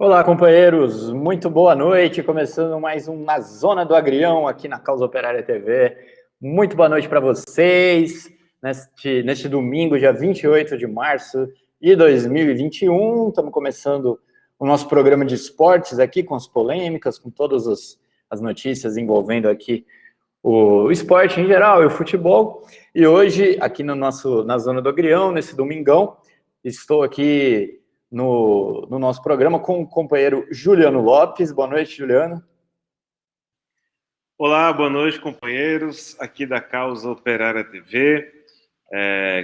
Olá, companheiros, muito boa noite. Começando mais um Na Zona do Agrião aqui na Causa Operária TV. Muito boa noite para vocês neste domingo, dia 28 de março de 2021. Estamos começando o nosso programa de esportes aqui com as polêmicas, com todas as notícias envolvendo aqui o esporte em geral e o futebol. E hoje, aqui na Zona do Agrião, nesse domingão, estou aqui no nosso programa com o companheiro Juliano Lopes. Boa noite, Juliano. Olá, boa noite, companheiros, aqui da Causa Operária TV.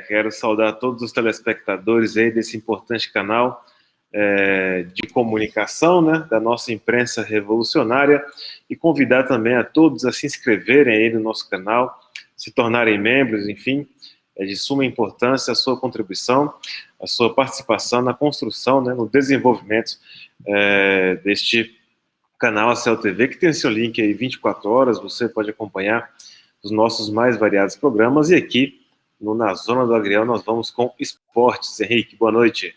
Quero saudar todos os telespectadores aí desse importante canal de comunicação, né, da nossa imprensa revolucionária, e convidar também a todos a se inscreverem aí no nosso canal, se tornarem membros, enfim. É de suma importância a sua contribuição, a sua participação na construção, né, no desenvolvimento deste canal ACL TV, que tem seu link aí 24 horas, você pode acompanhar os nossos mais variados programas, e aqui Na Zona do Agrião nós vamos com esportes. Henrique, boa noite.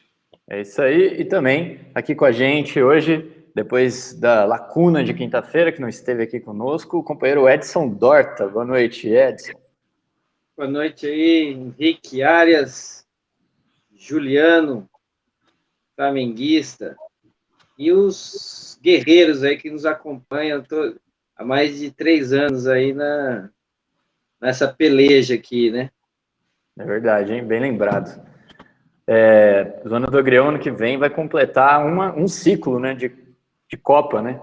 É isso aí, e também aqui com a gente hoje, depois da lacuna de quinta-feira, que não esteve aqui conosco, o companheiro Edson Dorta. Boa noite, Edson. Boa noite aí, Henrique Arias, Juliano, flamenguista, e os guerreiros aí que nos acompanham há mais de 3 anos aí nessa peleja aqui, né? É verdade, hein? Bem lembrado. Zona do Agrião ano que vem vai completar um ciclo, né, de Copa, né?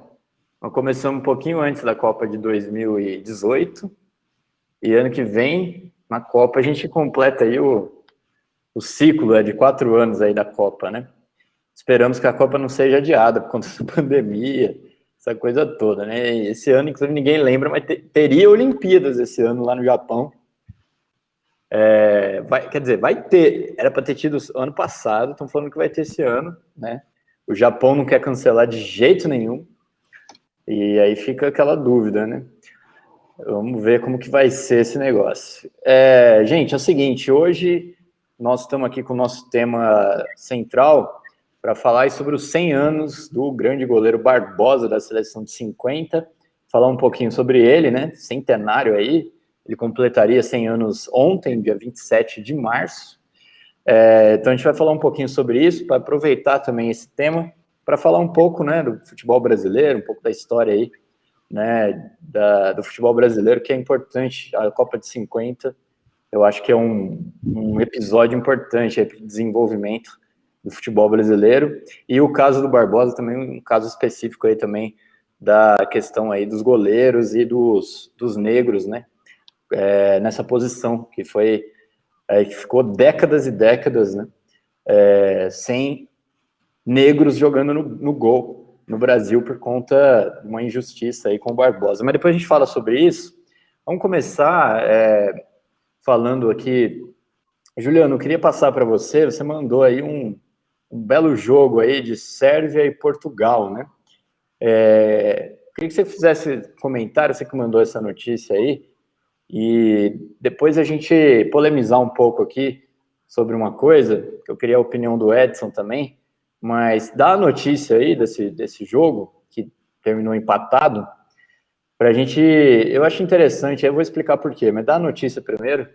Nós começamos um pouquinho antes da Copa de 2018, e ano que vem, na Copa, a gente completa aí o ciclo de 4 anos aí da Copa, né? Esperamos que a Copa não seja adiada por conta da pandemia, essa coisa toda, né? E esse ano, inclusive, ninguém lembra, mas teria Olimpíadas esse ano lá no Japão. Vai ter, era para ter tido ano passado, estão falando que vai ter esse ano, né? O Japão não quer cancelar de jeito nenhum, e aí fica aquela dúvida, né? Vamos ver como que vai ser esse negócio. Gente, é o seguinte, hoje nós estamos aqui com o nosso tema central para falar sobre os 100 anos do grande goleiro Barbosa da seleção de 50, falar um pouquinho sobre ele, né? Centenário aí. Ele completaria 100 anos ontem, dia 27 de março. Então a gente vai falar um pouquinho sobre isso, para aproveitar também esse tema, para falar um pouco, né, do futebol brasileiro, um pouco da história aí, né, do futebol brasileiro, que é importante. A Copa de 50, eu acho que é um episódio importante para o desenvolvimento do futebol brasileiro. E o caso do Barbosa também, um caso específico aí também, da questão aí dos goleiros e dos negros, né, nessa posição, que ficou décadas e décadas, né, sem negros jogando no gol no Brasil por conta de uma injustiça aí com o Barbosa. Mas depois a gente fala sobre isso. Vamos começar falando aqui. Juliano, eu queria passar para você mandou aí um belo jogo aí de Sérvia e Portugal, né? Queria que você fizesse comentário, você que mandou essa notícia aí, e depois a gente polemizar um pouco aqui sobre uma coisa, que eu queria a opinião do Edson também, mas dá a notícia aí desse jogo, que terminou empatado, pra gente, eu acho interessante, eu vou explicar por quê, mas dá a notícia primeiro,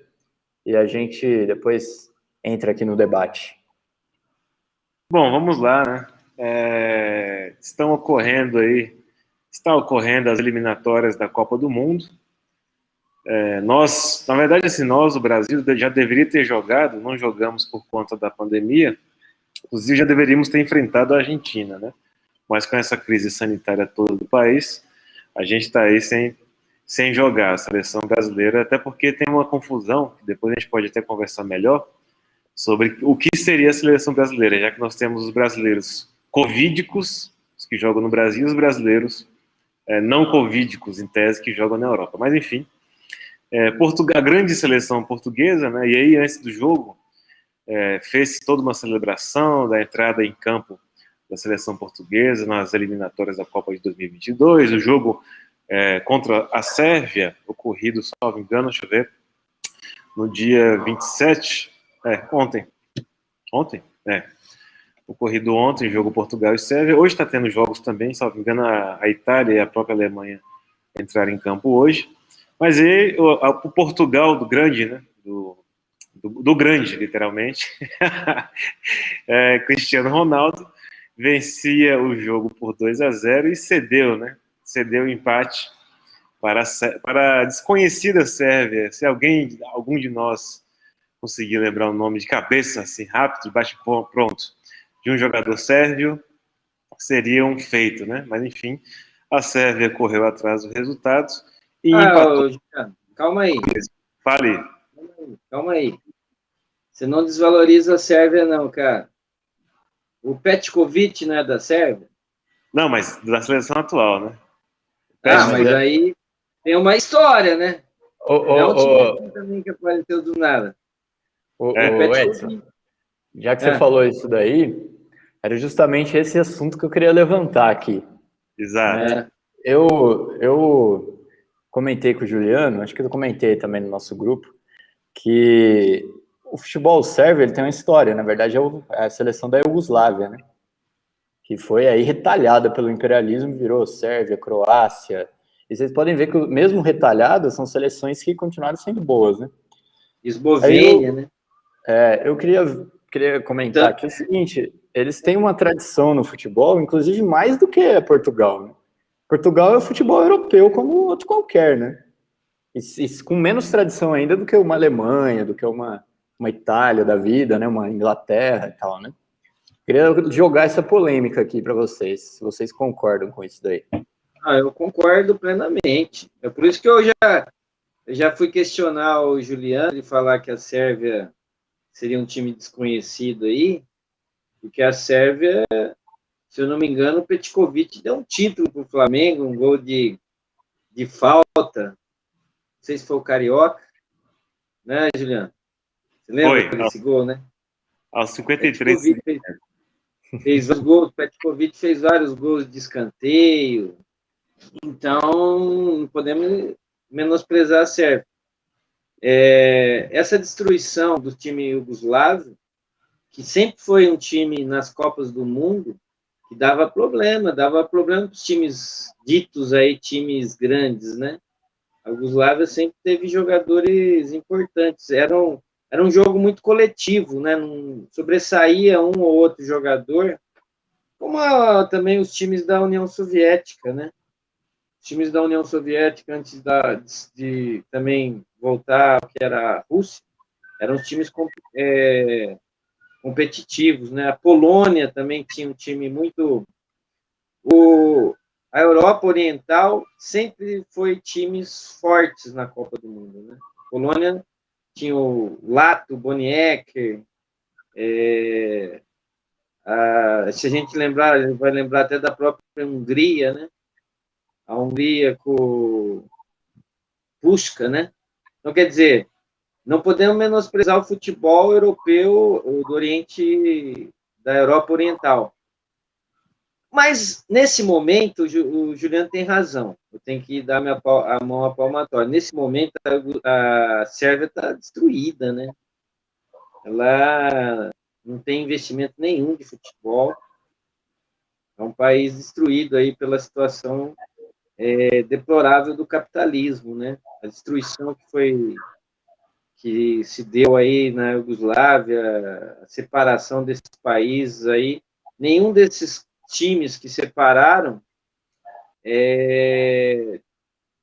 e a gente depois entra aqui no debate. Bom, vamos lá, né? Estão ocorrendo as eliminatórias da Copa do Mundo. Nós, na verdade, assim, o Brasil, já deveria ter jogado, não jogamos por conta da pandemia, inclusive já deveríamos ter enfrentado a Argentina, né? Mas com essa crise sanitária toda do país, a gente está aí sem jogar a seleção brasileira, até porque tem uma confusão, que depois a gente pode até conversar melhor, sobre o que seria a seleção brasileira, já que nós temos os brasileiros covídicos, os que jogam no Brasil, e os brasileiros não covídicos, em tese, que jogam na Europa. Mas, enfim, a grande seleção portuguesa, né, e aí antes do jogo fez toda uma celebração da entrada em campo da seleção portuguesa nas eliminatórias da Copa de 2022, o jogo contra a Sérvia, ocorrido, salvo engano, deixa eu ver, no dia 27, ontem, ocorrido ontem, jogo Portugal e Sérvia. Hoje está tendo jogos também, salvo engano, a Itália e a própria Alemanha entraram em campo hoje. Mas o Portugal do grande, né? Do grande, literalmente, Cristiano Ronaldo vencia o jogo por 2-0 e cedeu, né? Cedeu o empate para a desconhecida Sérvia. Se algum de nós conseguir lembrar o nome de cabeça, assim, rápido, bate pronto, de um jogador sérvio, seria um feito, né? Mas, enfim, a Sérvia correu atrás do resultado e empatou. Juliano, calma aí. Fale. Calma aí. Você não desvaloriza a Sérvia, não, cara. O Petkovic não é da Sérvia? Não, mas da seleção atual, né? Mas aí tem uma história, né? É um time também que apareceu do nada. Edson, já que você falou isso daí, era justamente esse assunto que eu queria levantar aqui. Exato. Né? Eu comentei com o Juliano, acho que eu comentei também no nosso grupo, que o futebol sérvio ele tem uma história, na verdade é a seleção da Iugoslávia, né? Que foi aí retalhada pelo imperialismo, virou Sérvia, Croácia, e vocês podem ver que mesmo retalhadas são seleções que continuaram sendo boas, né? Eslovênia, né? Eu queria comentar aqui o seguinte, eles têm uma tradição no futebol, inclusive mais do que Portugal, né? Portugal é o futebol europeu como outro qualquer, né? E com menos tradição ainda do que uma Alemanha, do que uma Itália da vida, né? Uma Inglaterra e tal, né? Queria jogar essa polêmica aqui para vocês, se vocês concordam com isso daí. Eu concordo plenamente. É por isso que eu já fui questionar o Juliano de falar que a Sérvia seria um time desconhecido aí, porque a Sérvia, se eu não me engano, o Petkovic deu um título para o Flamengo, um gol de falta. Não sei se foi o Carioca, né, Juliano? Você lembra desse gol, né? Aos 53. Fez os gols, o Petkovic fez vários gols de escanteio. Então, não podemos menosprezar a Sérvia. Essa destruição do time iugoslavo, que sempre foi um time nas Copas do Mundo, que dava problema para os times ditos aí, times grandes, né? A Iugoslávia sempre teve jogadores importantes, era um jogo muito coletivo, né? Não sobressaía um ou outro jogador, como também os times da União Soviética, né? Os times da União Soviética, antes de também voltar ao que era a Rússia, eram times competitivos, né? A Polônia também tinha um time muito... A Europa Oriental sempre foi times fortes na Copa do Mundo, né? A Polônia tinha o Lato, Boniek, se a gente lembrar, vai lembrar até da própria Hungria, né? A Hungria com Puska, né? Então, quer dizer, não podemos menosprezar o futebol europeu do Oriente, da Europa Oriental. Mas, nesse momento, o Juliano tem razão. Eu tenho que dar a mão à palmatória. Nesse momento, a Sérvia está destruída, né? Ela não tem investimento nenhum de futebol. É um país destruído aí pela situação deplorável do capitalismo, né? A destruição que se deu aí na Iugoslávia, a separação desses países aí, nenhum desses times que separaram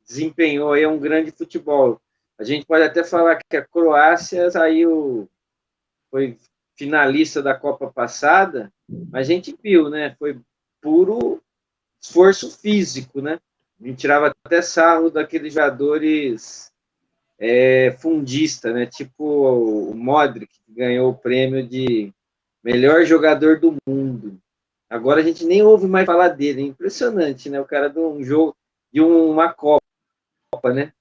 desempenhou aí um grande futebol. A gente pode até falar que a Croácia foi finalista da Copa passada, mas a gente viu, né? Foi puro esforço físico, né? A gente tirava até sarro daqueles jogadores fundista, né? Tipo o Modric, que ganhou o prêmio de melhor jogador do mundo. Agora a gente nem ouve mais falar dele. É impressionante, né? O cara de um jogo, de uma Copa, né?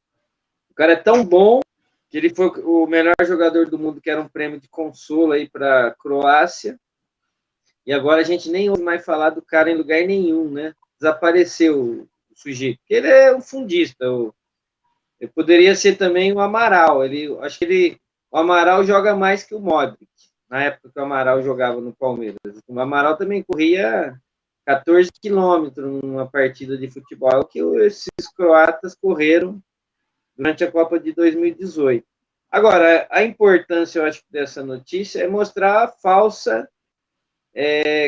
O cara é tão bom que ele foi o melhor jogador do mundo, que era um prêmio de consolo aí para a Croácia. E agora a gente nem ouve mais falar do cara em lugar nenhum, né? Desapareceu o sujeito. Ele é um fundista. Ele poderia ser também o Amaral. Acho que o Amaral joga mais que o Modric. na época que o Amaral jogava no Palmeiras. O Amaral também corria 14 quilômetros numa partida de futebol, que esses croatas correram durante a Copa de 2018. Agora, a importância, eu acho, dessa notícia é mostrar a falsa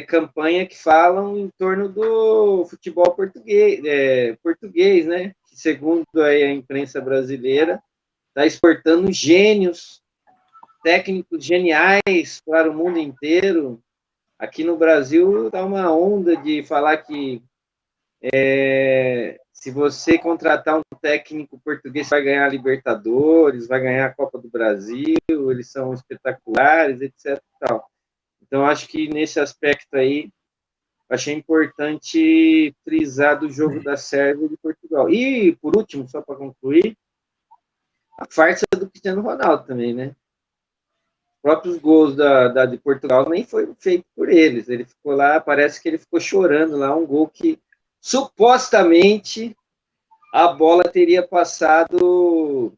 campanha que falam em torno do futebol português, né? Que, segundo aí a imprensa brasileira, está exportando gênios, técnicos geniais para o mundo inteiro. Aqui no Brasil está uma onda de falar que se você contratar um técnico português, vai ganhar a Libertadores, vai ganhar a Copa do Brasil, eles são espetaculares, etc. Tal. Então, acho que nesse aspecto aí, achei importante frisar do jogo da Sérvia e de Portugal. E, por último, só para concluir, a farsa do Cristiano Ronaldo também, né? Os próprios gols de Portugal nem foi feito por eles. Ele ficou lá, parece que ele ficou chorando lá, um gol que supostamente a bola teria passado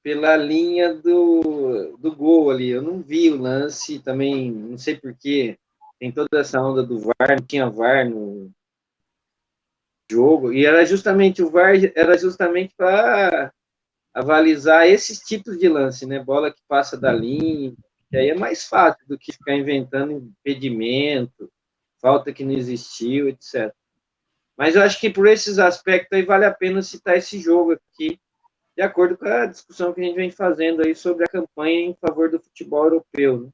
pela linha do gol ali. Eu não vi o lance, também não sei porquê. Tem toda essa onda do VAR, não tinha VAR no jogo, e era justamente o VAR era justamente para avalizar esses tipos de lance, né? Bola que passa da linha, que aí é mais fácil do que ficar inventando impedimento, falta que não existiu, etc. Mas eu acho que por esses aspectos aí vale a pena citar esse jogo aqui, de acordo com a discussão que a gente vem fazendo aí sobre a campanha em favor do futebol europeu,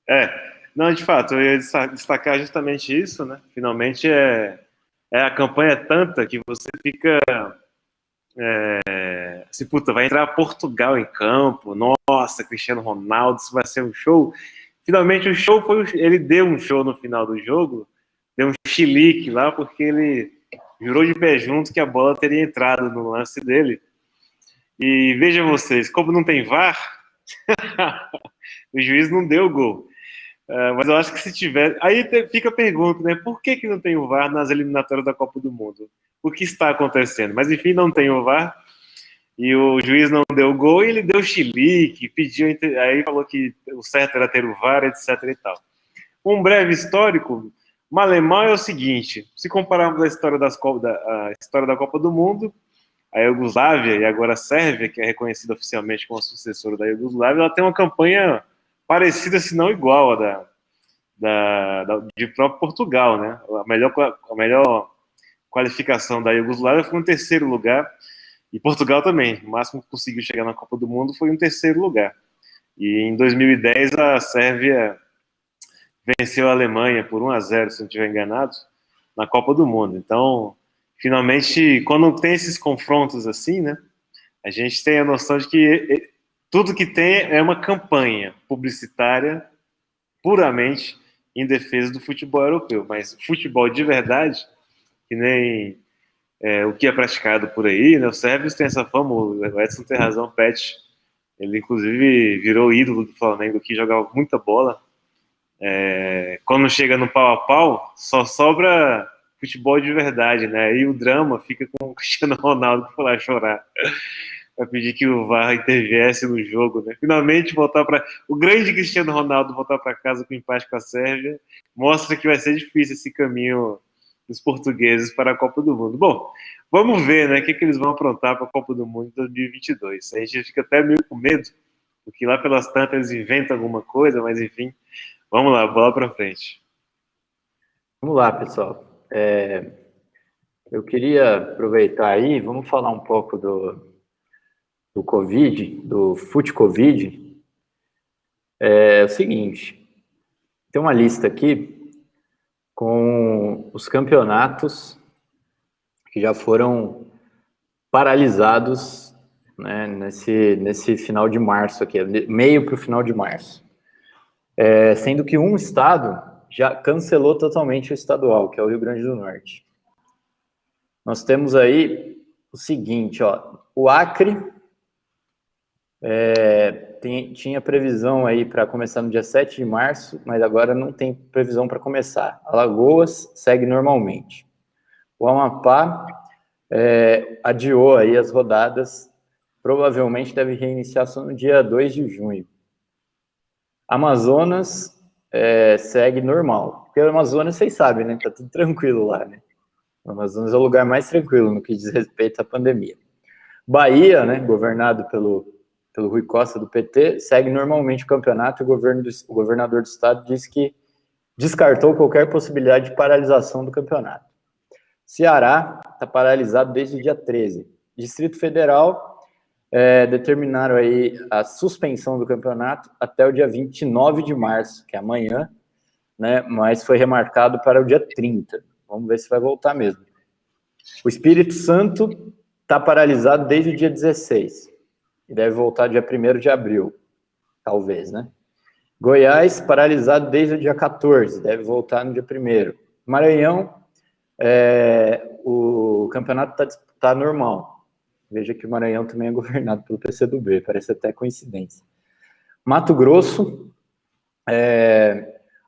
né? Não, de fato, eu ia destacar justamente isso, né? Finalmente a campanha é tanta que você fica assim, puta, vai entrar Portugal em campo, nossa, Cristiano Ronaldo, isso vai ser um show. Finalmente o show ele deu um show no final do jogo, deu um chilique lá, porque ele jurou de pé junto que a bola teria entrado no lance dele. E vejam vocês, como não tem VAR, o juiz não deu o gol. Mas eu acho que se tiver... Aí fica a pergunta, né? Por que não tem o VAR nas eliminatórias da Copa do Mundo? O que está acontecendo? Mas enfim, não tem o VAR. E o juiz não deu o gol e ele deu chilique, pediu... Aí falou que o certo era ter o VAR, etc e tal. Um breve histórico... O alemão é o seguinte, se compararmos a história da Copa do Mundo, a Iugoslávia e agora a Sérvia, que é reconhecida oficialmente como a sucessora da Iugoslávia, ela tem uma campanha parecida, se não igual a de próprio Portugal, né? A melhor qualificação da Iugoslávia foi um terceiro lugar, e Portugal também, o máximo que conseguiu chegar na Copa do Mundo foi um terceiro lugar. E em 2010 a Sérvia venceu a Alemanha por 1-0, se não estiver enganado, na Copa do Mundo. Então, finalmente, quando tem esses confrontos assim, né, a gente tem a noção de que tudo que tem é uma campanha publicitária puramente em defesa do futebol europeu. Mas futebol de verdade, que nem o que é praticado por aí, né, os sérvios têm essa fama, o Edson tem razão, Pet, ele inclusive virou ídolo do Flamengo, que jogava muita bola. Quando chega no pau a pau, só sobra futebol de verdade, né? E o drama fica com o Cristiano Ronaldo que foi lá chorar, vai pedir que o VAR interviesse no jogo, né? Finalmente o grande Cristiano Ronaldo voltar para casa com empate com a Sérvia mostra que vai ser difícil esse caminho dos portugueses para a Copa do Mundo. Bom, vamos ver, né? O que eles vão aprontar para a Copa do Mundo em 2022. A gente fica até meio com medo, porque lá pelas tantas eles inventam alguma coisa, mas enfim. Vamos lá, bola para frente. Vamos lá, pessoal. Eu queria aproveitar aí, vamos falar um pouco do Covid, do FUT-Covid. É o seguinte, tem uma lista aqui com os campeonatos que já foram paralisados, né, nesse final de março aqui, meio para o final de março. Sendo que um estado já cancelou totalmente o estadual, que é o Rio Grande do Norte. Nós temos aí o seguinte, ó, o Acre tinha previsão aí para começar no dia 7 de março, mas agora não tem previsão para começar. Alagoas segue normalmente. O Amapá adiou aí as rodadas, provavelmente deve reiniciar só no dia 2 de junho. Amazonas segue normal. Porque o Amazonas, vocês sabem, né? Tá tudo tranquilo lá, né? O Amazonas é o lugar mais tranquilo no que diz respeito à pandemia. Bahia, né, governado pelo Rui Costa, do PT, segue normalmente o campeonato e o governador do estado disse que descartou qualquer possibilidade de paralisação do campeonato. Ceará está paralisado desde o dia 13. Distrito Federal determinaram aí a suspensão do campeonato até o dia 29 de março, que é amanhã, né, mas foi remarcado para o dia 30. Vamos ver se vai voltar mesmo. O Espírito Santo está paralisado desde o dia 16 e deve voltar dia 1º de abril, talvez, né? Goiás, paralisado desde o dia 14, deve voltar no dia 1º. Maranhão, o campeonato está normal. Veja que o Maranhão também é governado pelo PCdoB, parece até coincidência. Mato Grosso,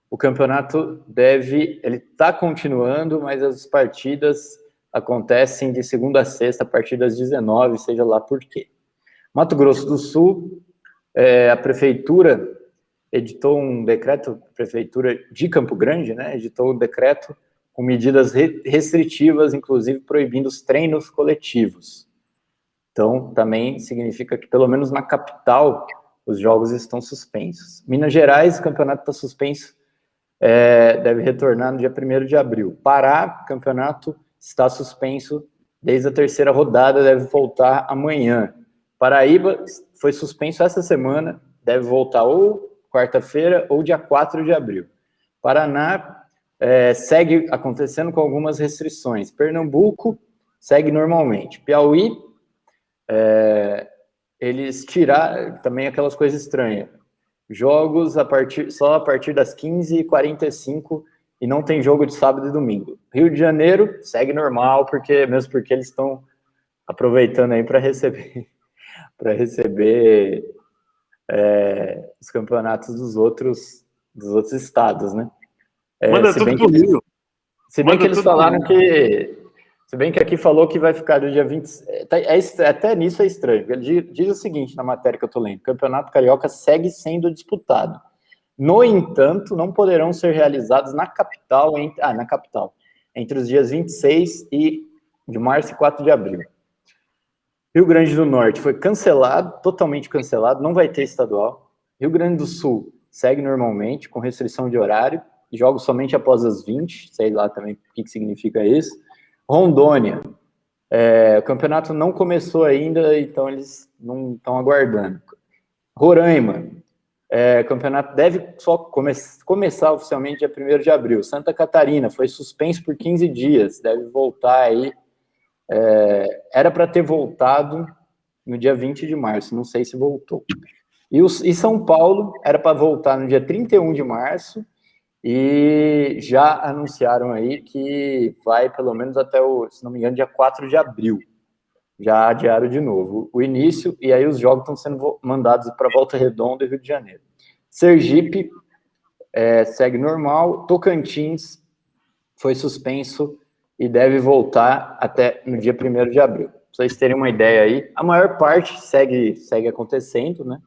o campeonato ele está continuando, mas as partidas acontecem de segunda a sexta, a partir das 19, seja lá por quê. Mato Grosso do Sul, a prefeitura editou um decreto, a prefeitura de Campo Grande, né, editou um decreto com medidas restritivas, inclusive proibindo os treinos coletivos. Então, também significa que, pelo menos na capital, os jogos estão suspensos. Minas Gerais, o campeonato está suspenso, deve retornar no dia 1º de abril. Pará, o campeonato está suspenso desde a 3ª rodada, deve voltar amanhã. Paraíba foi suspenso essa semana, deve voltar ou quarta-feira ou dia 4 de abril. Paraná segue acontecendo com algumas restrições. Pernambuco segue normalmente. Piauí, eles tiraram também aquelas coisas estranhas. Jogos só a partir das 15h45 e não tem jogo de sábado e domingo. Rio de Janeiro segue normal, mesmo porque eles estão aproveitando aí para receber os campeonatos dos outros estados, né? Manda tudo pro Rio. Se bem que eles falaram se bem que aqui falou que vai ficar do dia 20... até nisso é estranho. Ele diz o seguinte na matéria que eu estou lendo: o Campeonato Carioca segue sendo disputado. No entanto, não poderão ser realizados na capital, entre os dias 26 de março e 4 de abril. Rio Grande do Norte foi cancelado, totalmente cancelado, não vai ter estadual. Rio Grande do Sul segue normalmente, com restrição de horário, jogos somente após as 20, sei lá também o que significa isso. Rondônia, o campeonato não começou ainda, então eles não estão aguardando. Roraima, o campeonato deve só começar oficialmente dia 1º de abril. Santa Catarina foi suspenso por 15 dias, deve voltar aí. Era para ter voltado no dia 20 de março, não sei se voltou. E São Paulo era para voltar no dia 31 de março, e já anunciaram aí que vai pelo menos até se não me engano, dia 4 de abril. Já adiaram de novo o início, e aí os jogos estão sendo mandados para Volta Redonda e Rio de Janeiro. Sergipe segue normal. Tocantins foi suspenso e deve voltar até no dia 1º de abril. Pra vocês terem uma ideia aí, a maior parte segue acontecendo, né?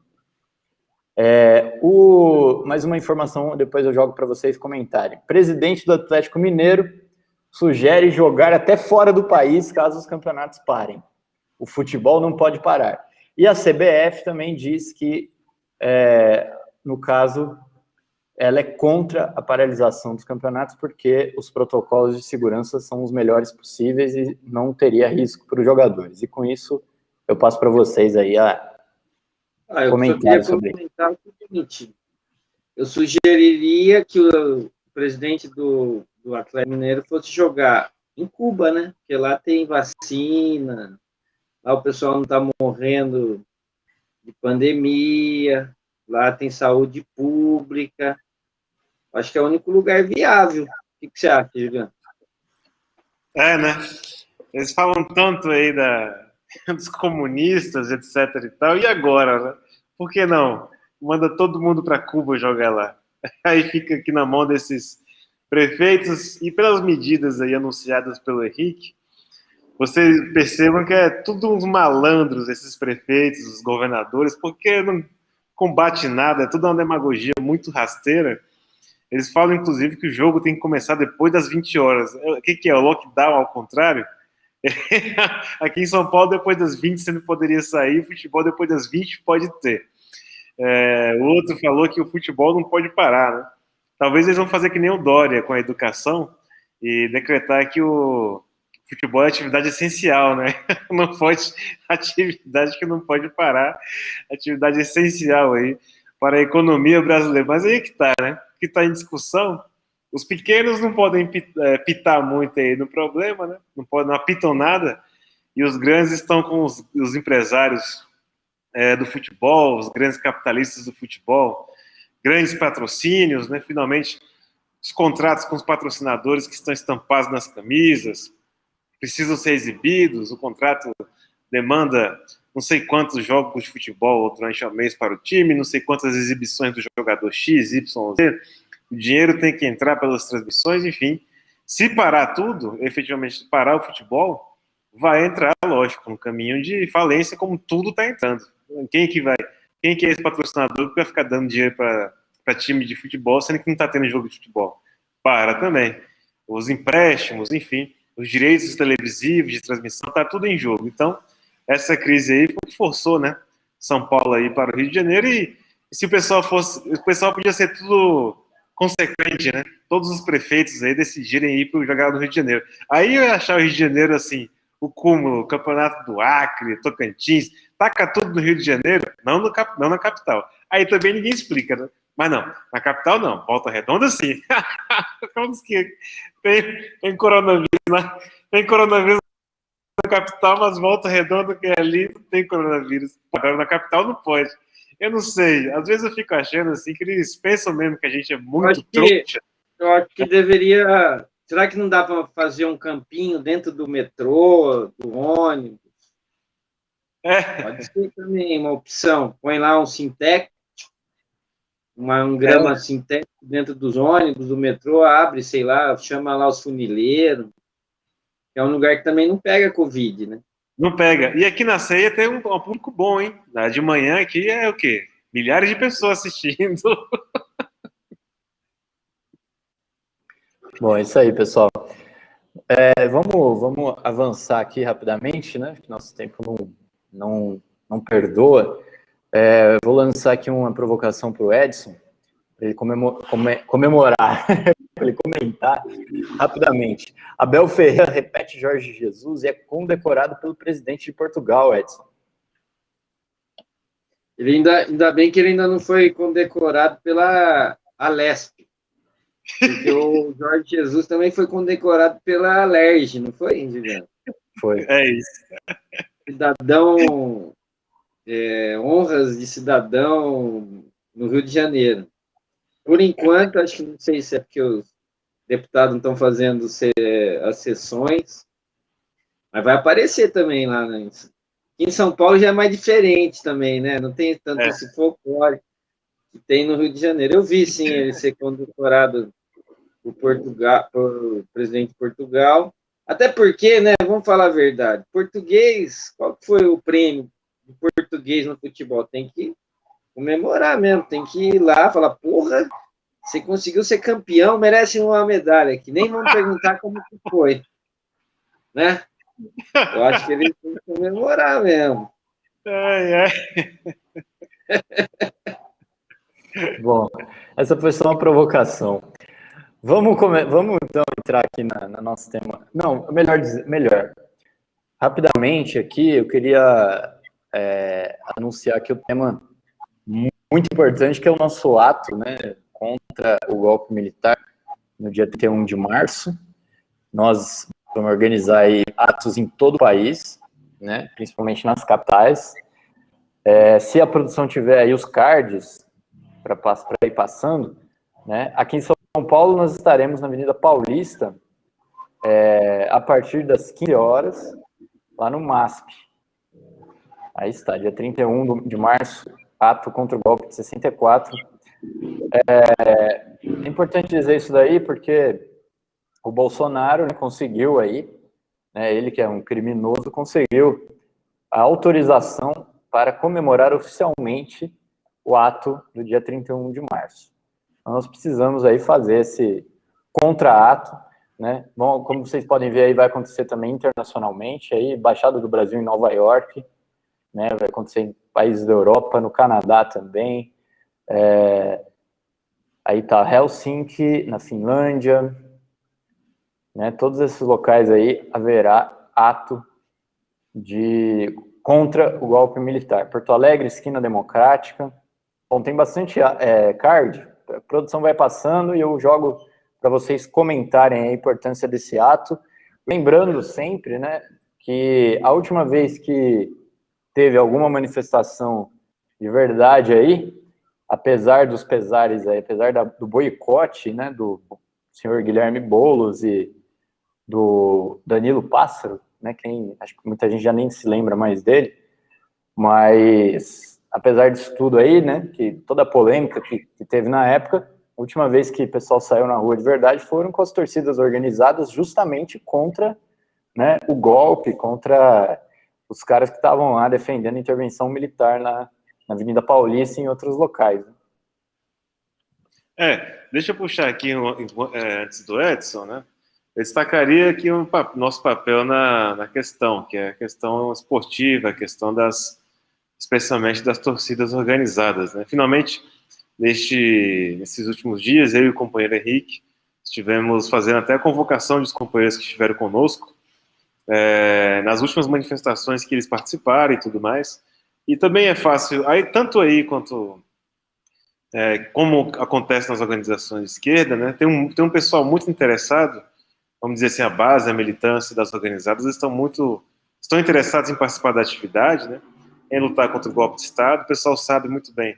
Mais uma informação, depois eu jogo para vocês comentarem. Presidente do Atlético Mineiro sugere jogar até fora do país caso os campeonatos parem. O futebol não pode parar. E a CBF também diz que, no caso, ela é contra a paralisação dos campeonatos porque os protocolos de segurança são os melhores possíveis e não teria risco para os jogadores. E com isso, eu passo para vocês aí comentário sobre isso. O seguinte: eu sugeriria que o presidente do Atlético Mineiro fosse jogar em Cuba, né? Porque lá tem vacina, lá o pessoal não está morrendo de pandemia, lá tem saúde pública. Acho que é o único lugar viável. O que você acha, Juliano? Né? Eles falam tanto aí dos comunistas, etc e tal, e agora, né? Por que não? Manda todo mundo para Cuba jogar lá. Aí fica aqui na mão desses prefeitos, e pelas medidas aí anunciadas pelo Henrique, vocês percebam que é tudo uns malandros, esses prefeitos, os governadores, porque combate nada, é tudo uma demagogia muito rasteira. Eles falam, inclusive, que o jogo tem que começar depois das 20 horas. O que é? O lockdown ao contrário? Aqui em São Paulo, depois das 20 você não poderia sair, o futebol depois das 20 pode ter. O outro falou que o futebol não pode parar, né? Talvez eles vão fazer que nem o Dória com a educação e decretar que o futebol é atividade essencial, né? Não pode, atividade que não pode parar, atividade essencial aí para a economia brasileira. Mas aí que tá, né? Que está em discussão. Os pequenos não podem pitar muito aí no problema, né? Não apitam nada, e os grandes estão com os empresários do futebol, os grandes capitalistas do futebol, grandes patrocínios, né? Finalmente, os contratos com os patrocinadores que estão estampados nas camisas precisam ser exibidos, o contrato demanda não sei quantos jogos de futebol durante o mês para o time, não sei quantas exibições do jogador X, Y, Z, o dinheiro tem que entrar pelas transmissões, enfim. Se parar tudo, efetivamente parar o futebol, vai entrar, lógico, um caminho de falência, como tudo está entrando. Quem que é esse patrocinador que vai ficar dando dinheiro para time de futebol, sendo que não está tendo jogo de futebol? Para também. Os empréstimos, enfim, os direitos televisivos de transmissão, está tudo em jogo. Então, essa crise aí foi que forçou, né, São Paulo aí para o Rio de Janeiro, e se o pessoal podia ser tudo consequente, né? Todos os prefeitos aí decidirem ir para o jogar no Rio de Janeiro. Aí eu ia achar o Rio de Janeiro assim, o cúmulo, o campeonato do Acre, Tocantins, taca tudo no Rio de Janeiro, não na capital. Aí também ninguém explica, né? Mas não, na capital não, Volta Redonda sim. Como que tem coronavírus, né? Tem coronavírus na capital, mas Volta Redonda que é ali não tem coronavírus. Agora na capital não pode. Eu não sei, às vezes eu fico achando assim que eles pensam mesmo que a gente é muito trouxa. Eu acho que deveria. Será que não dá para fazer um campinho dentro do metrô, do ônibus? Pode ser também uma opção. Põe lá um sintético, um grama sintético dentro dos ônibus, do metrô, abre, sei lá, chama lá os funileiros. É um lugar que também não pega Covid, né? Não pega. E aqui na ceia tem um público bom, hein? De manhã aqui é o quê? Milhares de pessoas assistindo. Bom, é isso aí, pessoal. Vamos avançar aqui rapidamente, né? Que nosso tempo não perdoa. Vou lançar aqui uma provocação para o Edson, para ele comemorar, para ele comentar rapidamente. Abel Ferreira repete Jorge Jesus e é condecorado pelo presidente de Portugal, Edson. Ele ainda bem que ele ainda não foi condecorado pela Alesp, porque o Jorge Jesus também foi condecorado pela Alerj, não foi, Juliano? Foi. É isso. Cidadão, honras de cidadão no Rio de Janeiro. Por enquanto, acho que não sei se é porque os deputados não estão fazendo as sessões, mas vai aparecer também lá, né? Em São Paulo já é mais diferente também, né? Não tem tanto esse folclore que tem no Rio de Janeiro. Eu vi, sim, ele ser condecorado por presidente de Portugal. Até porque, né? Vamos falar a verdade. Português, qual foi o prêmio do português no futebol? Tem que comemorar mesmo, tem que ir lá e falar, porra, você conseguiu ser campeão, merece uma medalha, que nem vão perguntar como que foi, né? Eu acho que ele tem que comemorar mesmo. Bom, essa foi só uma provocação. Vamos então entrar aqui no nosso tema. Não, melhor. Rapidamente aqui, eu queria anunciar aqui o tema muito importante, que é o nosso ato, né, contra o golpe militar no dia 31 de março. Nós vamos organizar aí atos em todo o país, né, principalmente nas capitais. Se a produção tiver aí os cards para ir passando, né, aqui em São Paulo nós estaremos na Avenida Paulista a partir das 15 horas, lá no MASP. Aí está, dia 31 de março, ato contra o golpe de 64. É importante dizer isso daí porque o Bolsonaro, né, conseguiu aí, né, ele que é um criminoso, conseguiu a autorização para comemorar oficialmente o ato do dia 31 de março. Então, nós precisamos aí fazer esse contra-ato, né? Bom, como vocês podem ver aí, vai acontecer também internacionalmente, aí, Embaixada do Brasil em Nova York, né? Vai acontecer em países da Europa, no Canadá também, aí tá Helsinki, na Finlândia, né? Todos esses locais aí haverá ato contra o golpe militar. Porto Alegre, esquina democrática. Bom, tem bastante card, a produção vai passando e eu jogo para vocês comentarem a importância desse ato. Lembrando sempre, né, que a última vez que teve alguma manifestação de verdade aí, apesar dos pesares aí, apesar do boicote, né, do senhor Guilherme Boulos e do Danilo Pássaro, né, acho que muita gente já nem se lembra mais dele, mas apesar disso tudo aí, né, que toda a polêmica que teve na época, a última vez que o pessoal saiu na rua de verdade foram com as torcidas organizadas justamente contra, né, o golpe, contra os caras que estavam lá defendendo a intervenção militar na Avenida Paulista e em outros locais. Deixa eu puxar aqui antes do Edson, né? Eu destacaria aqui nosso papel na questão, que é a questão esportiva, a questão especialmente das torcidas organizadas, né? Finalmente, nesses últimos dias, eu e o companheiro Henrique estivemos fazendo até a convocação dos companheiros que estiveram conosco nas últimas manifestações que eles participaram e tudo mais. E também é fácil, tanto aí quanto como acontece nas organizações de esquerda, né? Tem um pessoal muito interessado, vamos dizer assim, a base, a militância das organizadas estão interessados em participar da atividade, né? Em lutar contra o golpe de Estado. O pessoal sabe muito bem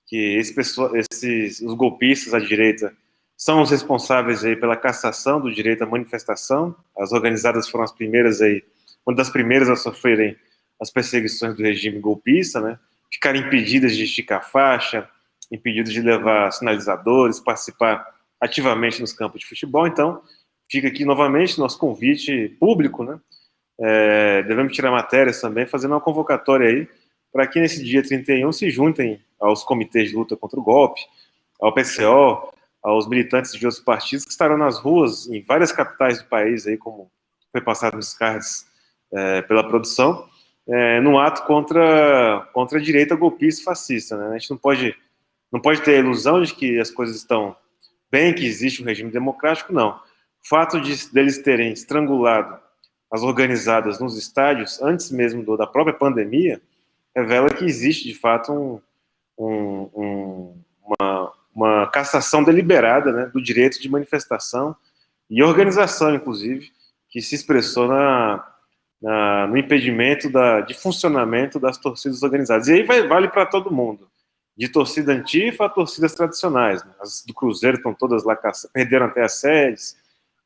que os golpistas à direita são os responsáveis aí pela cassação do direito à manifestação. As organizadas foram as primeiras aí, uma das primeiras a sofrerem as perseguições do regime golpista, né? Ficaram impedidas de esticar faixa, impedidas de levar sinalizadores, participar ativamente nos campos de futebol. Então, fica aqui novamente nosso convite público, né? Devemos tirar matérias também, fazendo uma convocatória aí, para que nesse dia 31 se juntem aos comitês de luta contra o golpe, ao PCO, aos militantes de outros partidos que estarão nas ruas em várias capitais do país, aí, como foi passado nos cards pela produção, num ato contra a direita golpista e fascista, né? A gente não pode ter a ilusão de que as coisas estão bem, que existe um regime democrático, não. O fato deles terem estrangulado as organizadas nos estádios, antes mesmo da própria pandemia, revela que existe, de fato, uma cassação deliberada, né, do direito de manifestação e organização, inclusive, que se expressou no impedimento de funcionamento das torcidas organizadas. E aí vale para todo mundo, de torcida antifa a torcidas tradicionais, né? As do Cruzeiro estão todas lá, perderam até as sedes,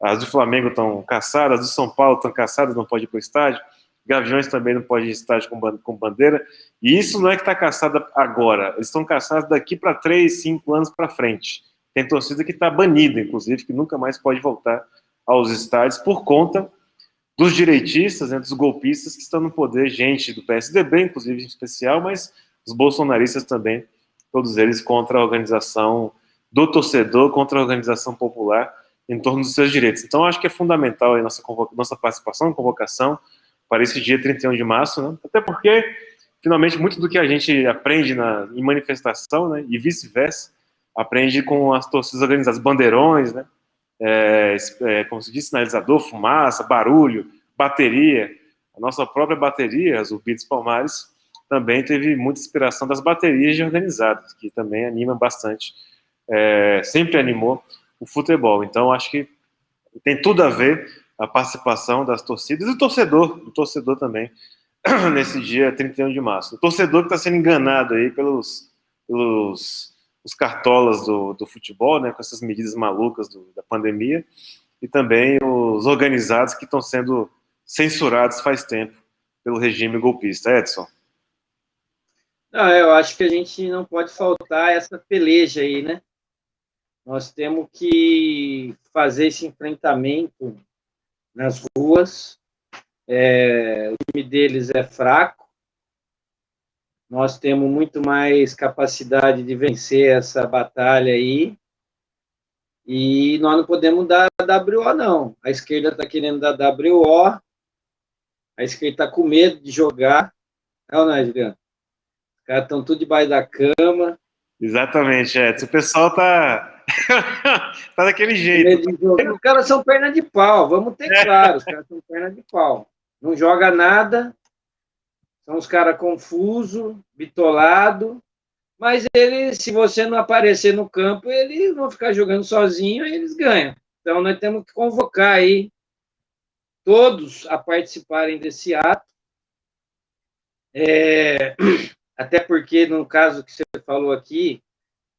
as do Flamengo estão caçadas, as do São Paulo estão caçadas, não pode ir para o estádio, Gaviões também não pode ir ao estádio com bandeira, e isso não é que está caçada agora, eles estão caçados daqui para 3, 5 anos para frente. Tem torcida que está banida, inclusive, que nunca mais pode voltar aos estádios por conta dos direitistas, né, dos golpistas que estão no poder, gente do PSDB, inclusive em especial, mas os bolsonaristas também, todos eles contra a organização do torcedor, contra a organização popular em torno dos seus direitos. Então, acho que é fundamental a nossa participação, convocação para esse dia 31 de março, né? Até porque, finalmente, muito do que a gente aprende em manifestação, né, e vice-versa, aprende com as torcidas organizadas, bandeirões, né, como se diz, sinalizador, fumaça, barulho, bateria. A nossa própria bateria, as Beats Palmares, também teve muita inspiração das baterias de organizadas, que também animam bastante, sempre animou o futebol. Então, acho que tem tudo a ver a participação das torcidas e do torcedor também, nesse dia 31 de março. O torcedor que está sendo enganado aí pelos os cartolas do futebol, né, com essas medidas malucas da pandemia, e também os organizados que estão sendo censurados faz tempo pelo regime golpista. Edson? Não, eu acho que a gente não pode faltar essa peleja aí, né? Nós temos que fazer esse enfrentamento nas ruas. O time deles é fraco, nós temos muito mais capacidade de vencer essa batalha aí, e nós não podemos dar WO, não. A esquerda está querendo dar WO, a esquerda está com medo de jogar. É ou não é, Juliano? Os caras estão tudo debaixo da cama. Exatamente, Edson. O pessoal tá, tá daquele jeito. Os caras são perna de pau, vamos ter claro, os caras são perna de pau. Não joga nada, são os caras confusos, bitolados, mas eles, se você não aparecer no campo, eles vão ficar jogando sozinho e eles ganham. Então nós temos que convocar aí todos a participarem desse ato. Até porque, no caso que você falou aqui,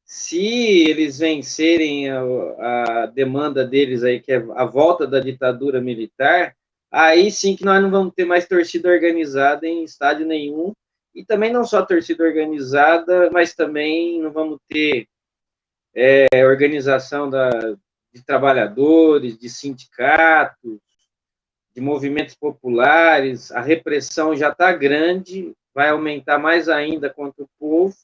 se eles vencerem a demanda deles aí, que é a volta da ditadura militar, aí sim que nós não vamos ter mais torcida organizada em estádio nenhum, e também não só torcida organizada, mas também não vamos ter organização de trabalhadores, de sindicatos, de movimentos populares. A repressão já está grande, vai aumentar mais ainda contra o povo,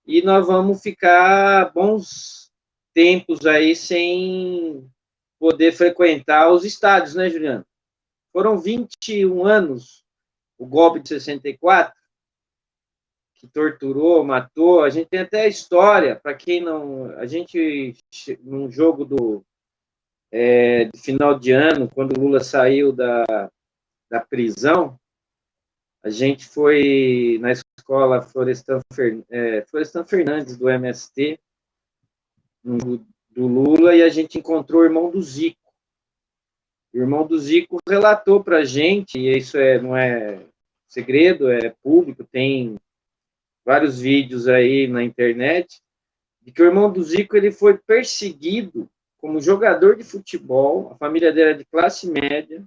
e nós vamos ficar bons tempos aí sem poder frequentar os estádios, né, Juliano? Foram 21 anos o golpe de 64, que torturou, matou. A gente tem até a história, para quem não... A gente, num jogo de final de ano, quando o Lula saiu da prisão, a gente foi na escola Florestan Fernandes, do MST, do Lula, e a gente encontrou o irmão do Zico. O irmão do Zico relatou para a gente, e isso não é segredo, é público, tem vários vídeos aí na internet, de que o irmão do Zico ele foi perseguido como jogador de futebol, a família dele é de classe média,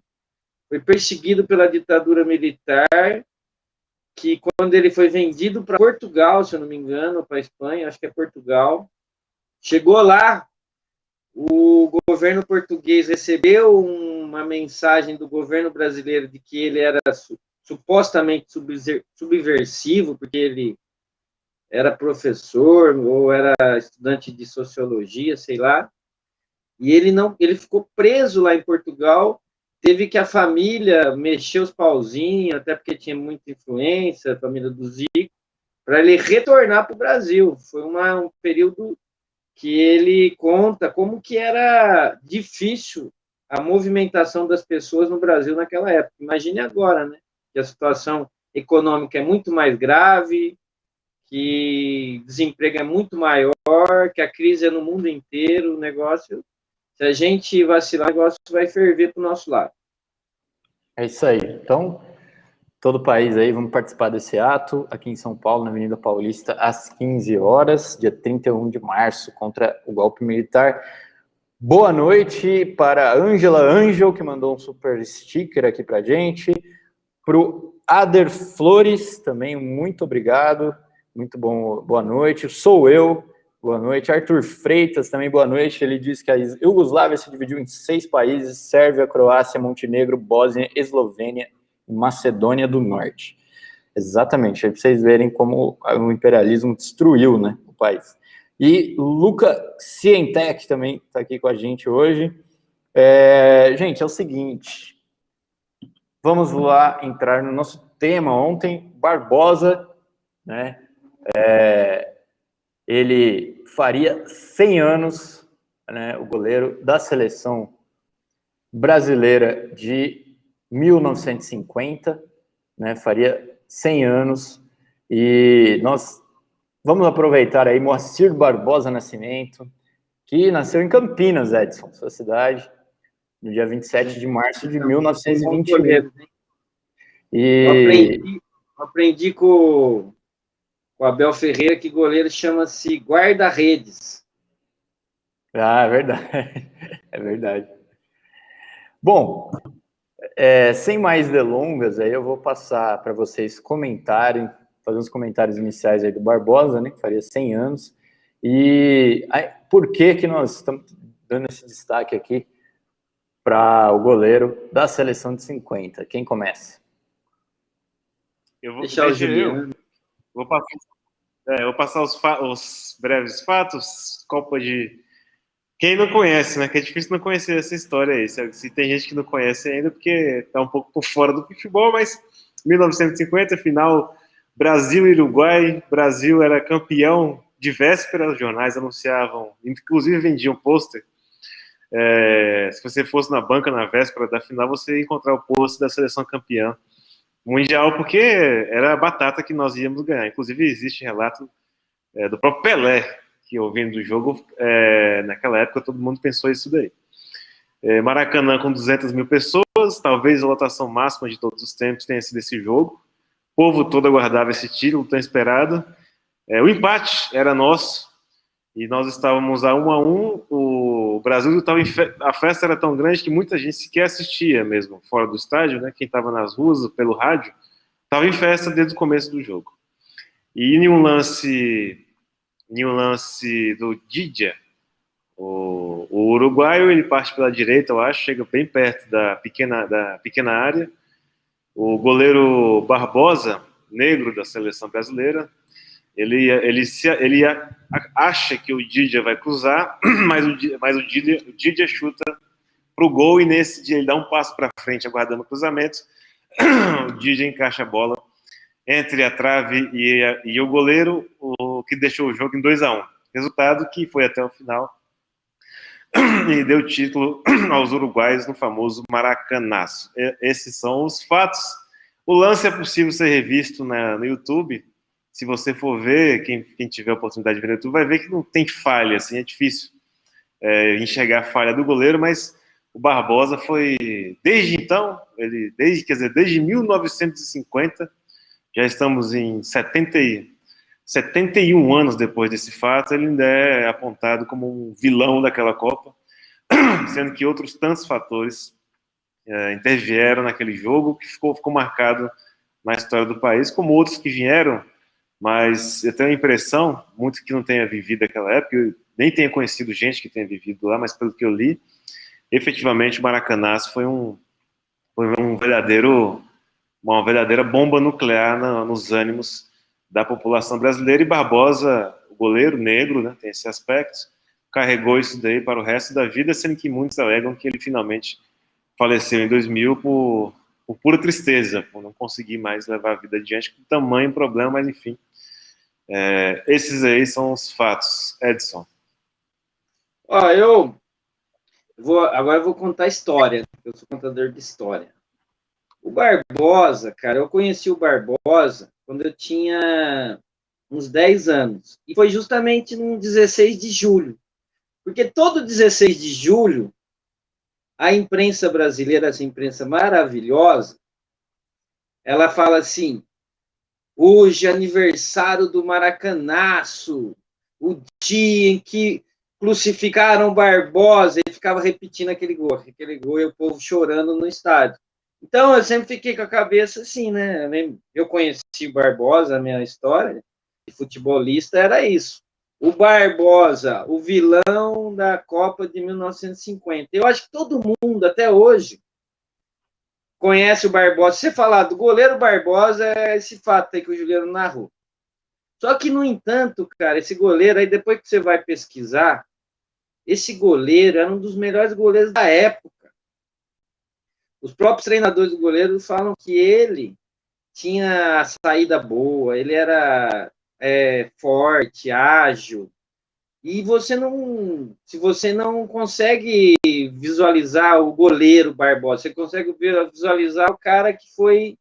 foi perseguido pela ditadura militar, que quando ele foi vendido para Portugal, se eu não me engano, para a Espanha, acho que é Portugal, chegou lá, o governo português recebeu uma mensagem do governo brasileiro de que ele era supostamente subversivo, porque ele era professor ou era estudante de sociologia, sei lá, e ele ficou preso lá em Portugal. Teve que a família mexer os pauzinhos, até porque tinha muita influência, a família do Zico, para ele retornar para o Brasil. Foi um período que ele conta como que era difícil a movimentação das pessoas no Brasil naquela época. Imagine agora, né? Que a situação econômica é muito mais grave, que o desemprego é muito maior, que a crise é no mundo inteiro, o negócio... Se a gente vacilar, o negócio vai ferver para o nosso lado. É isso aí. Então, todo o país aí, vamos participar desse ato aqui em São Paulo, na Avenida Paulista, às 15 horas, dia 31 de março, contra o golpe militar. Boa noite para a Ângela Angel, que mandou um super sticker aqui para a gente. Para o Ader Flores, também muito obrigado. Muito bom, boa noite. Sou eu. Boa noite. Arthur Freitas, também boa noite. Ele diz que a Iugoslávia se dividiu em 6 países: Sérvia, Croácia, Montenegro, Bósnia, Eslovênia e Macedônia do Norte. Exatamente, aí para vocês verem como o imperialismo destruiu, né, o país. E Luca Cientec também está aqui com a gente hoje. Gente, é o seguinte, vamos lá entrar no nosso tema. Ontem, Barbosa, né, ele faria 100 anos, né, o goleiro da seleção brasileira de 1950, né, faria 100 anos, e nós vamos aproveitar aí Moacir Barbosa Nascimento, que nasceu em Campinas, Edson, sua cidade, no dia 27 de março de 1921. E eu aprendi com o Abel Ferreira que goleiro chama-se guarda-redes. Ah, é verdade. É verdade. Bom, sem mais delongas, aí eu vou passar para vocês comentarem, fazer uns comentários iniciais aí do Barbosa, né, que faria 100 anos, e aí, por que nós estamos dando esse destaque aqui para o goleiro da seleção de 50? Quem começa? Eu vou deixar o Juliano. vou passar os breves fatos. Copa de... Quem não conhece, né? Que é difícil não conhecer essa história aí. Se tem gente que não conhece ainda, porque tá um pouco por fora do futebol, mas 1950, final Brasil e Uruguai. Brasil era campeão de véspera, os jornais anunciavam, inclusive vendiam pôster. Se você fosse na banca na véspera da final, você ia encontrar o pôster da seleção campeã mundial, porque era a batata que nós íamos ganhar. Inclusive, existe relato do próprio Pelé, que ouvindo do jogo, naquela época todo mundo pensou isso daí. Maracanã com 200 mil pessoas, talvez a lotação máxima de todos os tempos tenha sido esse jogo. O povo todo aguardava esse título tão esperado. O empate era nosso, e nós estávamos a 1-1. O Brasil estava a festa era tão grande que muita gente sequer assistia mesmo, fora do estádio, né? Quem estava nas ruas, pelo rádio, estava em festa desde o começo do jogo. E em um lance do Didia, o uruguaio, ele parte pela direita, eu acho, chega bem perto da pequena área. O goleiro Barbosa, negro da seleção brasileira, ele acha que o Didia vai cruzar, mas o Didia chuta pro gol, e nesse dia ele dá um passo para frente aguardando o cruzamento. O Didia encaixa a bola entre a trave e o goleiro, o que deixou o jogo em 2-1. Resultado que foi até o final e deu título aos uruguaios no famoso Maracanaço. Esses são os fatos. O lance é possível ser revisto no YouTube. Se você for ver, quem tiver a oportunidade de ver no YouTube, vai ver que não tem falha, assim, é difícil enxergar a falha do goleiro, mas o Barbosa foi, desde então, desde 1950, já estamos em 71 anos depois desse fato, ele ainda é apontado como um vilão daquela Copa, sendo que outros tantos fatores intervieram naquele jogo, que ficou marcado na história do país, como outros que vieram, mas eu tenho a impressão, muito que não tenha vivido aquela época, eu nem tenha conhecido gente que tenha vivido lá, mas pelo que eu li, efetivamente o Maracanã foi uma verdadeira bomba nuclear nos ânimos da população brasileira, e Barbosa, o goleiro negro, né, tem esse aspecto, carregou isso daí para o resto da vida, sendo que muitos alegam que ele finalmente faleceu em 2000 por pura tristeza, por não conseguir mais levar a vida adiante, com tamanho problema, mas enfim. Esses aí são os fatos. Edson. Agora eu vou contar a história, eu sou contador de história. O Barbosa, cara, eu conheci o Barbosa quando eu tinha uns 10 anos, e foi justamente no 16 de julho, porque todo 16 de julho, a imprensa brasileira, essa imprensa maravilhosa, ela fala assim: hoje é aniversário do Maracanaço, o dia em que crucificaram Barbosa, e ficava repetindo aquele gol, e o povo chorando no estádio. Então, eu sempre fiquei com a cabeça assim, né? Eu conheci o Barbosa, a minha história de futebolista era isso. O Barbosa, o vilão da Copa de 1950. Eu acho que todo mundo, até hoje, conhece o Barbosa. Se você falar do goleiro Barbosa, é esse fato aí que o Juliano narrou. Só que, no entanto, cara, esse goleiro, aí depois que você vai pesquisar, esse goleiro era um dos melhores goleiros da época. Os próprios treinadores do goleiro falam que ele tinha a saída boa, ele era forte, ágil, e se você não consegue visualizar o goleiro Barbosa, você consegue visualizar o cara que foi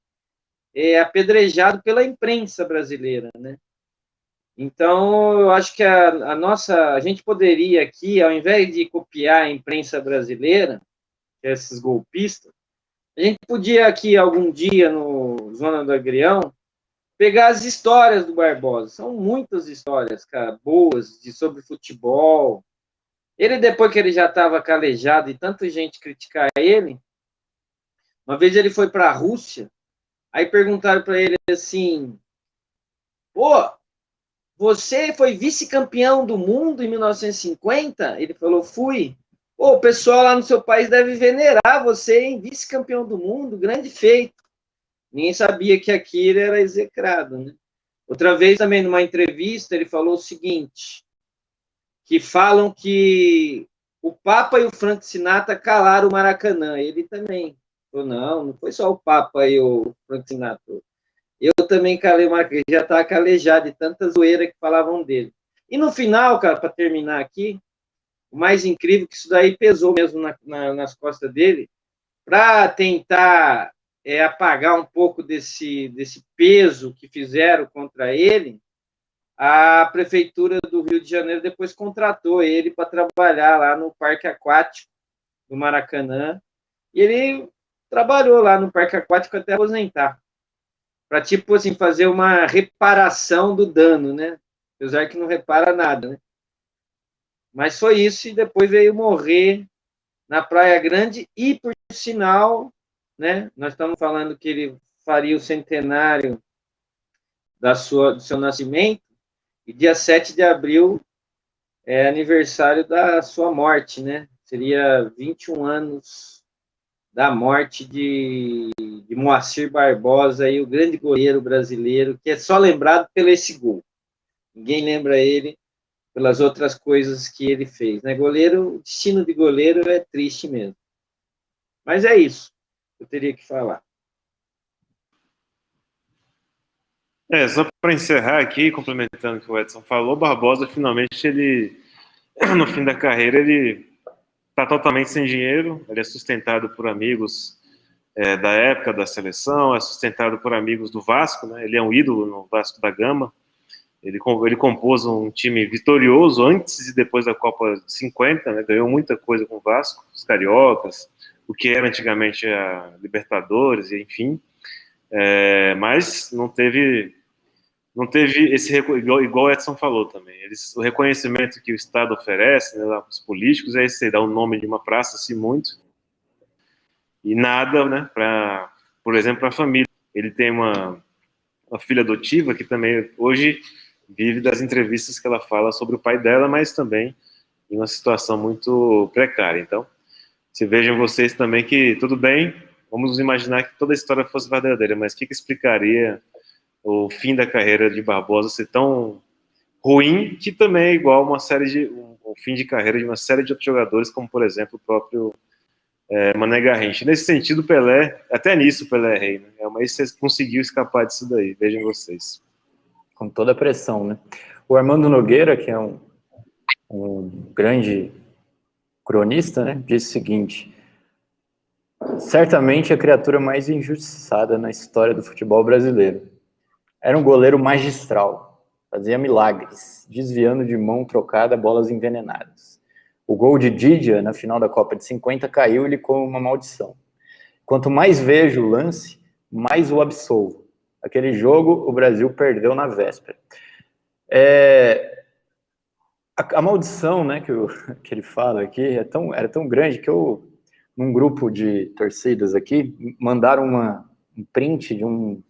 apedrejado pela imprensa brasileira, né? Então, eu acho que a gente poderia aqui, ao invés de copiar a imprensa brasileira, esses golpistas, a gente podia aqui, algum dia, no Zona do Agrião, pegar as histórias do Barbosa. São muitas histórias, cara, boas, sobre futebol. Ele, depois que ele já estava calejado e tanta gente criticar ele, uma vez ele foi para a Rússia, aí perguntaram para ele assim: pô, você foi vice-campeão do mundo em 1950? Ele falou: fui. Pô, o pessoal lá no seu país deve venerar você, hein? Vice-campeão do mundo, grande feito. Ninguém sabia que aquilo era execrado, né? Outra vez também, numa entrevista, ele falou o seguinte, que falam que o Papa e o Frank Sinatra calaram o Maracanã. Ele também falou, não foi só o Papa e o Frank Sinatra. Eu também calei o Maracanã, já estava calejado de tanta zoeira que falavam dele. E no final, cara, para terminar aqui, o mais incrível é que isso daí pesou mesmo nas costas dele, para tentar apagar um pouco desse peso que fizeram contra ele. A prefeitura do Rio de Janeiro depois contratou ele para trabalhar lá no Parque Aquático do Maracanã, e ele trabalhou lá no Parque Aquático até aposentar, para, tipo assim, fazer uma reparação do dano, né? Apesar que não repara nada, né? Mas foi isso, e depois veio morrer na Praia Grande, e, por sinal, né, nós estamos falando que ele faria o centenário do seu nascimento, e dia 7 de abril é aniversário da sua morte, né? Seria 21 anos da morte de Moacir Barbosa, aí, o grande goleiro brasileiro, que é só lembrado pelo esse gol. Ninguém lembra ele pelas outras coisas que ele fez, né? Goleiro, o destino de goleiro é triste mesmo. Mas é isso que eu teria que falar. Só para encerrar aqui, complementando o que o Edson falou, Barbosa, finalmente, ele, no fim da carreira, ele está totalmente sem dinheiro, ele é sustentado por amigos da época da seleção, é sustentado por amigos do Vasco, né? Ele é um ídolo no Vasco da Gama, ele compôs um time vitorioso antes e depois da Copa de 50, né? Ganhou muita coisa com o Vasco, os cariocas, o que era antigamente a Libertadores, enfim, mas não teve esse, igual o Edson falou também, o reconhecimento que o Estado oferece, né, os políticos, é esse, dá o nome de uma praça, assim, muito, e nada, né, por exemplo, para a família. Ele tem uma filha adotiva que também hoje vive das entrevistas que ela fala sobre o pai dela, mas também em uma situação muito precária. Então, se vejam vocês também que, tudo bem, vamos imaginar que toda a história fosse verdadeira, mas o que explicaria o fim da carreira de Barbosa ser tão ruim, que também é igual o fim de carreira de uma série de outros jogadores, como, por exemplo, o próprio Mané Garrincha. Nesse sentido, Pelé, até nisso Pelé é rei, né? Mas você conseguiu escapar disso daí, vejam vocês. Com toda a pressão, né? O Armando Nogueira, que é um grande cronista, né, disse o seguinte: certamente a criatura mais injustiçada na história do futebol brasileiro. Era um goleiro magistral, fazia milagres, desviando de mão trocada bolas envenenadas. O gol de Didia na final da Copa de 50 caiu-lhe como uma maldição. Quanto mais vejo o lance, mais o absolvo. Aquele jogo, o Brasil perdeu na véspera. A maldição, né, que ele fala aqui era tão grande que num grupo de torcidas aqui, mandaram um print de uma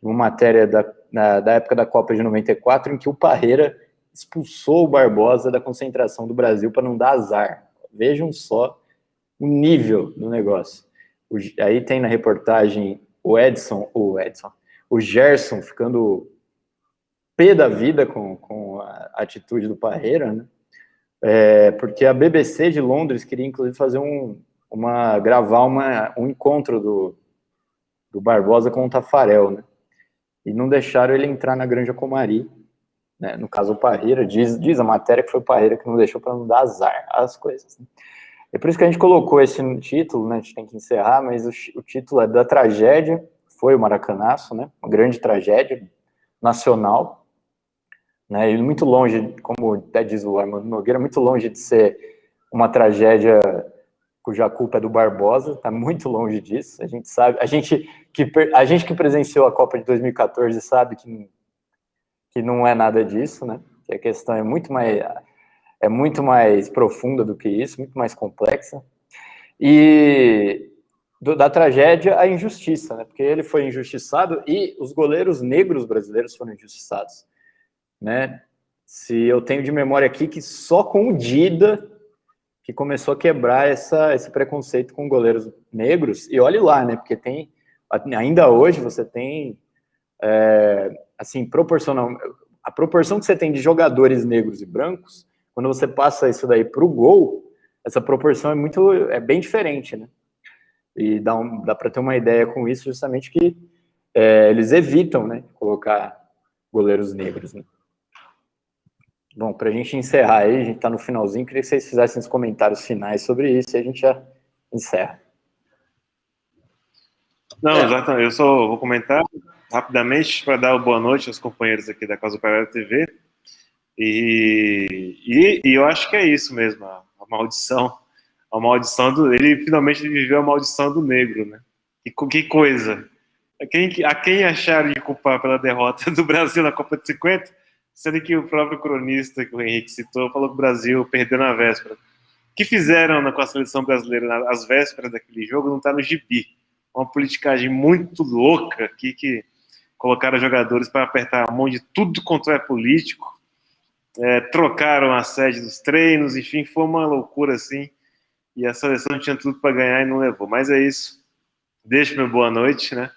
matéria da época da Copa de 94, em que o Parreira expulsou o Barbosa da concentração do Brasil para não dar azar. Vejam só o nível do negócio. Aí tem na reportagem o Gerson ficando pé da vida com a atitude do Parreira, né? Porque a BBC de Londres queria, inclusive, fazer gravar um encontro do Barbosa com o Tafarel, né? E não deixaram ele entrar na Granja Comari, né? No caso, o Parreira, diz a matéria que foi o Parreira que não deixou para não dar azar às coisas, né? É por isso que a gente colocou esse no título, né? A gente tem que encerrar, mas o título é da tragédia, foi o Maracanaço, né? Uma grande tragédia nacional, né? E muito longe, como até diz o Armando Nogueira, muito longe de ser uma tragédia cuja culpa é do Barbosa, está muito longe disso. A gente sabe, a gente que presenciou a Copa de 2014 sabe que não é nada disso, né? Que a questão é muito mais profunda do que isso, muito mais complexa. E da tragédia, a injustiça, né? Porque ele foi injustiçado e os goleiros negros brasileiros foram injustiçados, né? Se eu tenho de memória aqui que só com o Dida que começou a quebrar esse preconceito com goleiros negros, e olhe lá, né, porque ainda hoje você tem assim, proporcional, a proporção que você tem de jogadores negros e brancos, quando você passa isso daí para o gol, essa proporção é bem diferente, né? E dá para ter uma ideia com isso, justamente que eles evitam, né, colocar goleiros negros, né? Bom, para a gente encerrar aí, a gente está no finalzinho, queria que vocês fizessem os comentários finais sobre isso e a gente já encerra. Não, exatamente. Eu só vou comentar rapidamente para dar uma boa noite aos companheiros aqui da Casa Operária TV. E eu acho que é isso mesmo, a maldição. A maldição ele finalmente viveu a maldição do negro, né? E que coisa. A quem acharam de culpar pela derrota do Brasil na Copa de 50? Sendo que o próprio cronista que o Henrique citou falou que o Brasil perdeu na véspera. O que fizeram com a seleção brasileira às vésperas daquele jogo não está no gibi. Uma politicagem muito louca aqui que colocaram jogadores para apertar a mão de tudo quanto é político, trocaram a sede dos treinos, enfim, foi uma loucura assim. E a seleção tinha tudo para ganhar e não levou. Mas é isso. Deixo meu boa noite, né?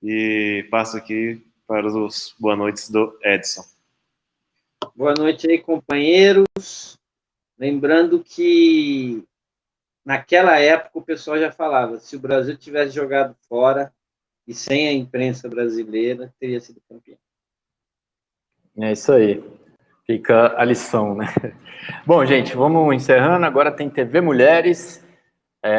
E passo aqui para os boa noites do Edson. Boa noite aí, companheiros. Lembrando que naquela época o pessoal já falava, se o Brasil tivesse jogado fora e sem a imprensa brasileira, teria sido campeão. É isso aí. Fica a lição, né? Bom, gente, vamos encerrando. Agora tem TV Mulheres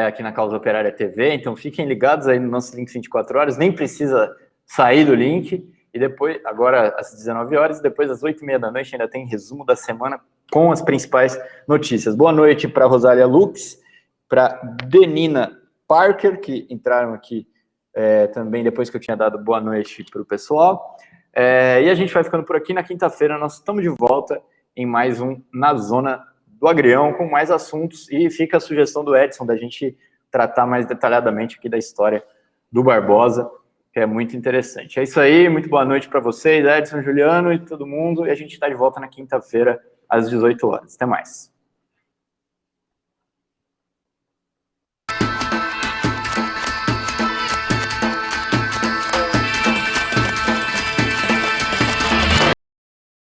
aqui na Causa Operária TV, então fiquem ligados aí no nosso link 24 horas, nem precisa sair do link. E depois, agora às 19 horas, depois às 8h30 da noite, ainda tem resumo da semana com as principais notícias. Boa noite para Rosália Lux, para Denina Parker, que entraram aqui também depois que eu tinha dado boa noite para o pessoal. E a gente vai ficando por aqui. Na quinta-feira nós estamos de volta em mais um Na Zona do Agrião, com mais assuntos. E fica a sugestão do Edson da gente tratar mais detalhadamente aqui da história do Barbosa, que é muito interessante. É isso aí, muito boa noite para vocês, Edson, Juliano e todo mundo. E a gente está de volta na quinta-feira às 18 horas. Até mais.